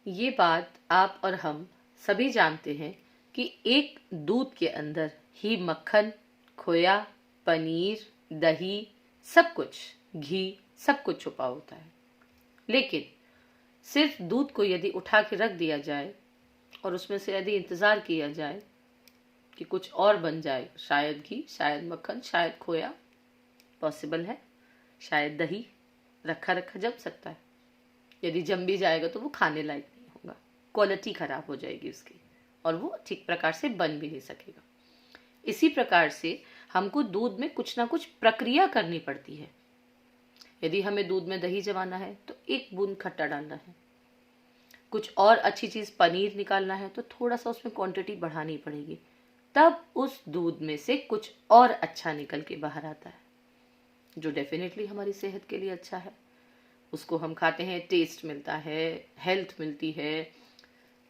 ये बात आप और हम सभी जानते हैं कि एक दूध के अंदर ही मक्खन, खोया, पनीर, दही, सब कुछ, घी, सब कुछ छुपा होता है। लेकिन सिर्फ दूध को यदि उठा के रख दिया जाए और उसमें से यदि इंतजार किया जाए कि कुछ और बन जाए, शायद घी, शायद मक्खन, शायद खोया, पॉसिबल है, शायद दही, रखा रखा जम सकता है। यदि जम भी जाएगा तो वो खाने लायक नहीं होगा, क्वालिटी खराब हो जाएगी उसकी और वो ठीक प्रकार से बन भी नहीं सकेगा। इसी प्रकार से हमको दूध में कुछ ना कुछ प्रक्रिया करनी पड़ती है। यदि हमें दूध में दही जमाना है तो एक बूंद खट्टा डालना है, कुछ और अच्छी चीज पनीर निकालना है तो थोड़ा सा उसमें क्वांटिटी बढ़ानी पड़ेगी, तब उस दूध में से कुछ और अच्छा निकल के बाहर आता है, जो डेफिनेटली हमारी सेहत के लिए अच्छा है। उसको हम खाते हैं, टेस्ट मिलता है, हेल्थ मिलती है,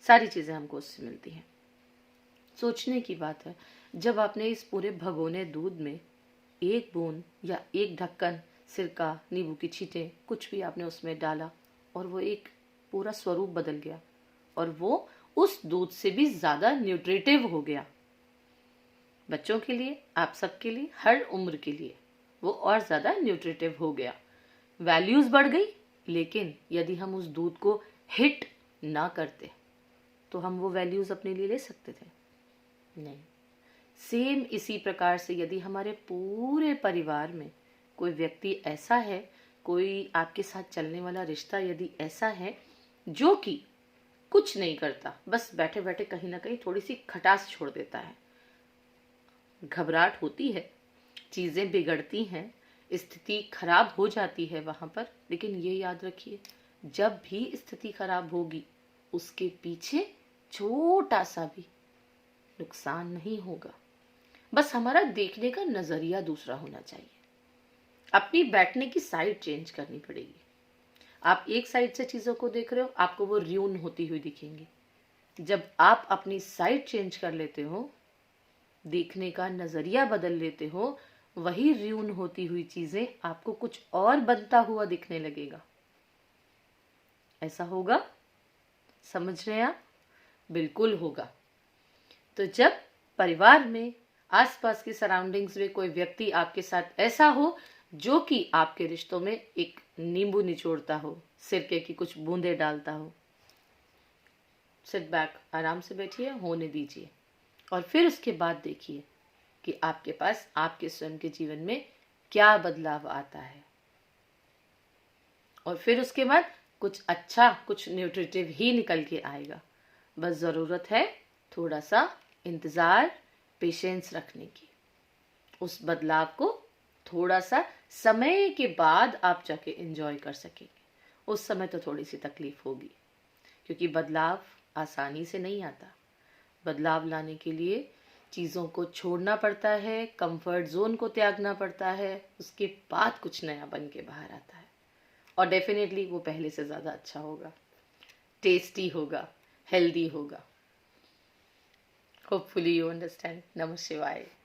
सारी चीजें हमको उससे मिलती हैं। सोचने की बात है, जब आपने इस पूरे भगोने दूध में एक बूंद या एक ढक्कन सिरका, नींबू की छींटे, कुछ भी आपने उसमें डाला और वो एक पूरा स्वरूप बदल गया और वो उस दूध से भी ज्यादा न्यूट्रिटिव हो गया। बच्चों के लिए, आप सबके लिए, हर उम्र के लिए वो और ज्यादा न्यूट्रिटिव हो गया। वैल्यूज बढ़ गई, लेकिन यदि हम उस दूध को हिट ना करते तो हम वो वैल्यूज अपने लिए ले सकते थे? नहीं। सेम इसी प्रकार से यदि हमारे पूरे परिवार में कोई व्यक्ति ऐसा है, कोई आपके साथ चलने वाला रिश्ता यदि ऐसा है जो कि कुछ नहीं करता, बस बैठे बैठे कहीं ना कहीं थोड़ी सी खटास छोड़ देता है, घबराहट होती है, चीजें बिगड़ती हैं, स्थिति खराब हो जाती है वहां पर, लेकिन ये याद रखिए, जब भी स्थिति खराब होगी उसके पीछे छोटा सा भी नुकसान नहीं होगा। बस हमारा देखने का नजरिया दूसरा होना चाहिए। अपनी बैठने की साइड चेंज करनी पड़ेगी। आप एक साइड से चीजों को देख रहे हो, आपको वो र्यून होती हुई दिखेंगी। जब आप अपनी साइड चेंज कर लेते हो, देखने का नजरिया बदल लेते हो, वही र्यून होती हुई चीजें आपको कुछ और बनता हुआ दिखने लगेगा। ऐसा होगा? समझ रहे हैं आप? बिल्कुल होगा। तो जब परिवार में, आसपास की सराउंडिंग्स में कोई व्यक्ति आपके साथ ऐसा हो जो कि आपके रिश्तों में एक नींबू निचोड़ता हो, सिरके की कुछ बूंदे डालता हो, सिट बैक, आराम से बैठिए, होने दीजिए और फिर उसके बाद देखिए कि आपके पास आपके स्वयं के जीवन में क्या बदलाव आता है। और फिर उसके बाद कुछ अच्छा, कुछ न्यूट्रिटिव ही निकल के आएगा। बस जरूरत है थोड़ा सा इंतजार, पेशेंस रखने की। उस बदलाव को थोड़ा सा समय के बाद आप जाके एंजॉय कर सकेंगे। उस समय तो थोड़ी सी तकलीफ होगी, क्योंकि बदलाव आसानी से नहीं आता। बदलाव लाने के लिए चीजों को छोड़ना पड़ता है, कंफर्ट जोन को त्यागना पड़ता है, उसके बाद कुछ नया बन के बाहर आता है और डेफिनेटली वो पहले से ज्यादा अच्छा होगा, टेस्टी होगा, हेल्दी होगा। Hopefully you understand. नमः शिवाय।